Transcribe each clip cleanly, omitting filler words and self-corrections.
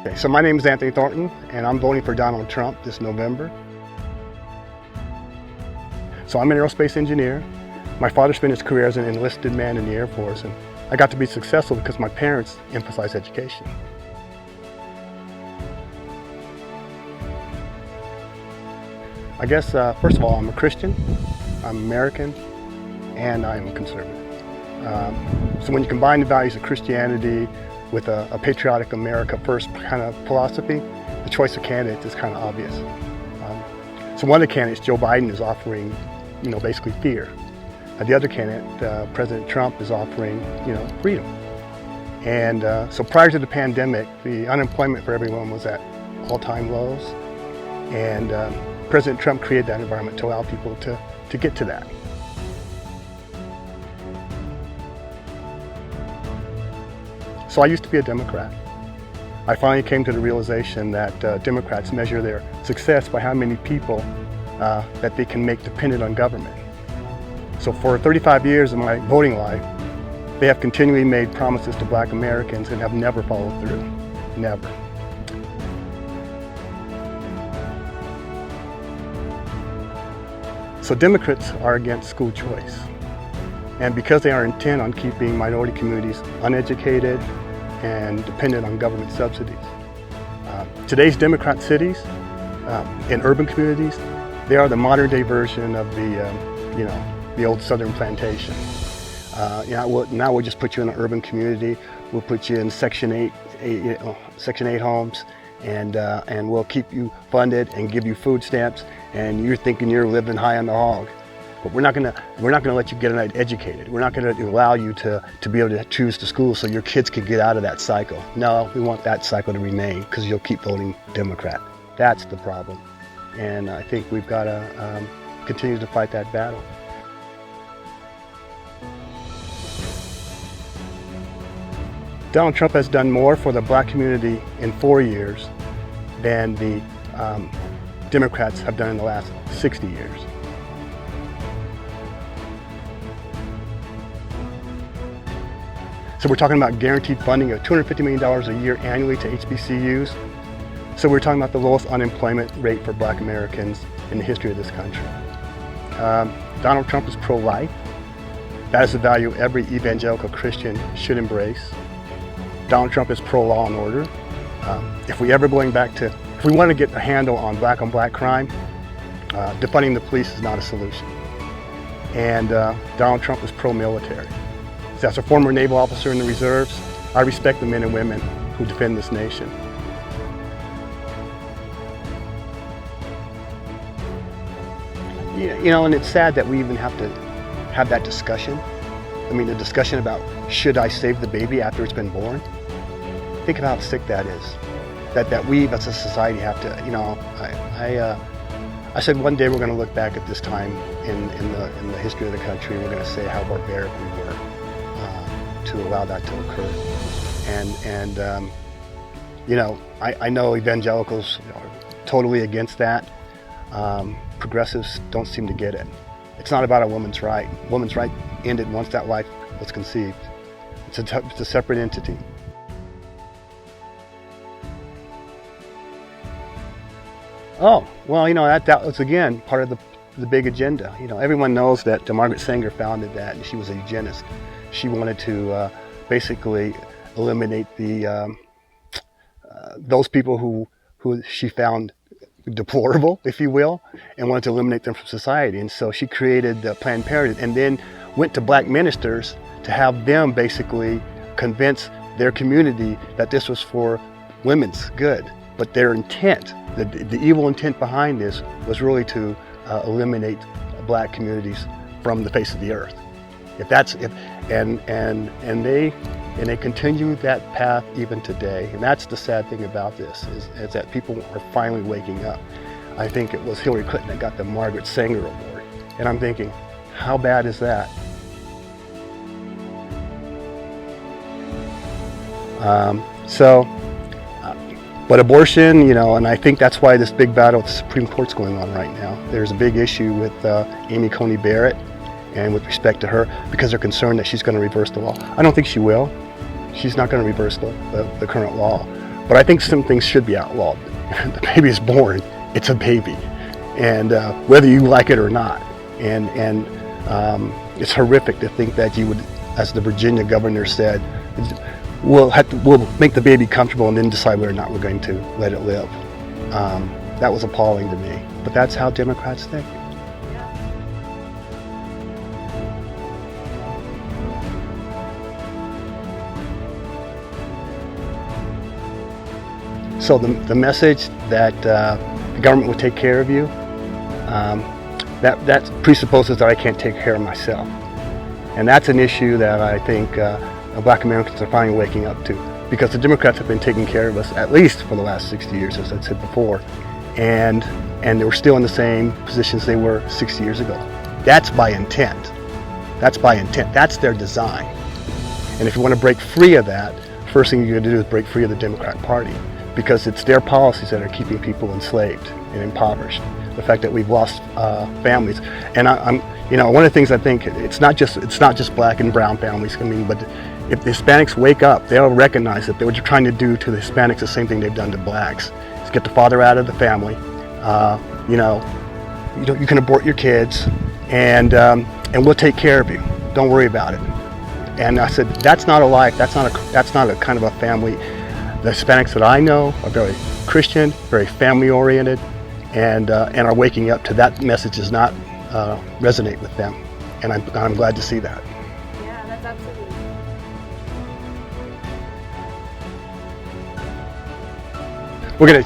Okay, so my name is Anthony Thornton, and I'm voting for Donald Trump this November. So I'm an aerospace engineer. My father spent his career as an enlisted man in the Air Force, and I got to be successful because my parents emphasized education. I guess, first of all, I'm a Christian, I'm American, and I'm a conservative. So when you combine the values of Christianity with a patriotic America first kind of philosophy, the choice of candidates is kind of obvious. So one of the candidates, Joe Biden, is offering, basically fear. The other candidate, President Trump, is offering, freedom. And so prior to the pandemic, the unemployment for everyone was at all-time lows. And President Trump created that environment to allow people to get to that. So I used to be a Democrat. I finally came to the realization that Democrats measure their success by how many people that they can make dependent on government. So for 35 years of my voting life, they have continually made promises to Black Americans and have never followed through, never. So Democrats are against school choice. And because they are intent on keeping minority communities uneducated and dependent on government subsidies. Today's Democrat cities, in urban communities, they are the modern day version of the old Southern plantation. Now we'll just put you in an urban community. We'll put you in Section 8 homes, and we'll keep you funded and give you food stamps, and you're thinking you're living high on the hog. But we're not gonna let you get educated. We're not gonna allow you to be able to choose the school so your kids can get out of that cycle. No, we want that cycle to remain because you'll keep voting Democrat. That's the problem. And I think we've got to continue to fight that battle. Donald Trump has done more for the Black community in 4 years than the Democrats have done in the last 60 years. So we're talking about guaranteed funding of $250 million a year annually to HBCUs. So we're talking about the lowest unemployment rate for Black Americans in the history of this country. Donald Trump is pro-life. That is a value every evangelical Christian should embrace. Donald Trump is pro-law and order. If we want to get a handle on black crime, defunding the police is not a solution. And Donald Trump is pro-military. As a former naval officer in the reserves, I respect the men and women who defend this nation. And it's sad that we even have to have that discussion. I mean, the discussion about should I save the baby after it's been born? Think of how sick that is. That we as a society have to, I said one day we're going to look back at this time in the history of the country and we're going to say how barbaric we were to allow that to occur. I know evangelicals are totally against that. Progressives don't seem to get it. It's not about a woman's right. Woman's right ended once that life was conceived. It's a separate entity. Oh, well, that was, again, part of the big agenda. Everyone knows that Margaret Sanger founded that, and she was a eugenist. She wanted to basically eliminate those people who she found deplorable, if you will, and wanted to eliminate them from society. And so she created Planned Parenthood and then went to Black ministers to have them basically convince their community that this was for women's good. But their intent, the evil intent behind this, was really to eliminate Black communities from the face of the earth. And they continue that path even today. And that's the sad thing about this, is that people are finally waking up. I think it was Hillary Clinton that got the Margaret Sanger Award. And I'm thinking, how bad is that? But abortion, and I think that's why this big battle with the Supreme Court's going on right now. There's a big issue with Amy Coney Barrett and with respect to her, because they're concerned that she's going to reverse the law. I don't think she will. She's not going to reverse the current law. But I think some things should be outlawed. The baby is born, it's a baby, and whether you like it or not. And it's horrific to think that you would, as the Virginia governor said, we'll make the baby comfortable and then decide whether or not we're going to let it live. That was appalling to me, but that's how Democrats think. So the message that the government will take care of you, that presupposes that I can't take care of myself. And that's an issue that I think Black Americans are finally waking up to, because the Democrats have been taking care of us at least for the last 60 years, as I said before, and they were still in the same positions they were 60 years ago. That's by intent. That's by intent. That's their design. And if you want to break free of that, first thing you're going to do is break free of the Democrat Party, because it's their policies that are keeping people enslaved and impoverished. The fact that we've lost families, and one of the things I think, it's not just black and brown families. I mean, but if the Hispanics wake up, they'll recognize that they're trying to do to the Hispanics the same thing they've done to blacks. Is get the father out of the family. You can abort your kids, and we'll take care of you. Don't worry about it. And I said, that's not a life. That's not a kind of a family. The Hispanics that I know are very Christian, very family-oriented, and are waking up to that message does not resonate with them, and I'm glad to see that. Yeah, that's absolutely.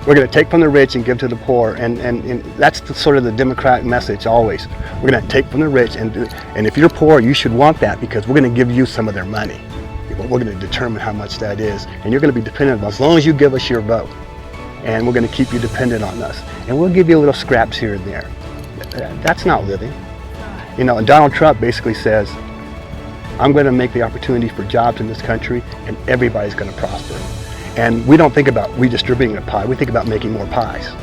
We're gonna take from the rich and give to the poor, and that's sort of the Democrat message always. We're gonna take from the rich, and if you're poor, you should want that, because we're gonna give you some of their money. We're going to determine how much that is, and you're going to be dependent on us as long as you give us your vote, and we're going to keep you dependent on us, and we'll give you little scraps here and there. That's not living. And Donald Trump basically says, I'm going to make the opportunity for jobs in this country, and everybody's going to prosper. And we don't think about redistributing a pie, we think about making more pies.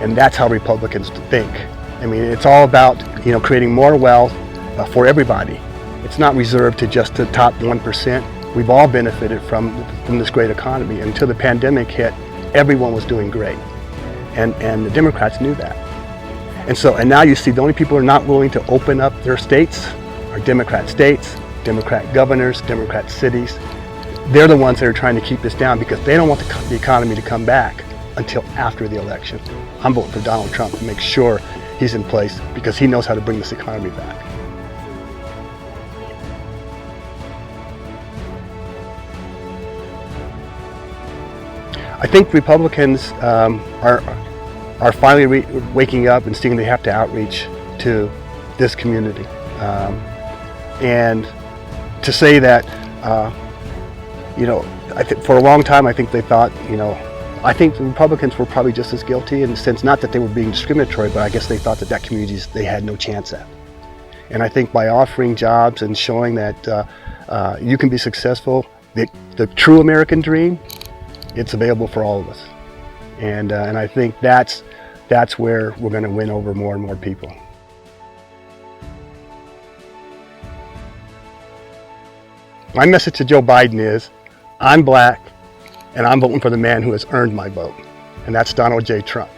And that's how Republicans think. I mean, it's all about creating more wealth for everybody. It's not reserved to just the top 1%. We've all benefited from this great economy. Until the pandemic hit, everyone was doing great. And the Democrats knew that. And now you see the only people who are not willing to open up their states are Democrat states, Democrat governors, Democrat cities. They're the ones that are trying to keep this down, because they don't want the economy to come back until after the election. I'm voting for Donald Trump to make sure he's in place, because he knows how to bring this economy back. I think Republicans are finally waking up and seeing they have to outreach to this community, and to say that I think for a long time I think they thought I think the Republicans were probably just as guilty, in the sense not that they were being discriminatory, but I guess they thought that community they had no chance at. And I think by offering jobs and showing that you can be successful, the true American dream, it's available for all of us, and I think that's where we're going to win over more and more people. My message to Joe Biden is, I'm black, and I'm voting for the man who has earned my vote, and that's Donald J. Trump.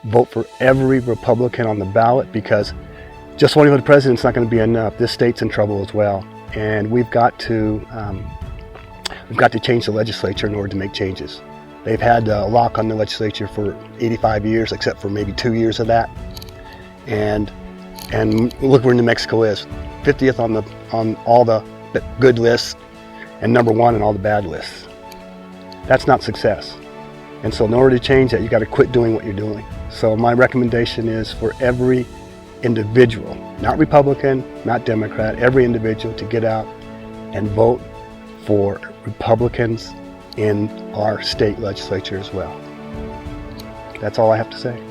Vote for every Republican on the ballot, because just voting for the president is not going to be enough. This state's in trouble as well, and we've got to change the legislature in order to make changes. They've had a lock on the legislature for 85 years, except for maybe 2 years of that. And look where New Mexico is, 50th on all the good lists, and number 1 on all the bad lists. That's not success. And so in order to change that, you got to quit doing what you're doing. So my recommendation is for every individual, not Republican, not Democrat, every individual to get out and vote for Republicans in our state legislature as well. That's all I have to say.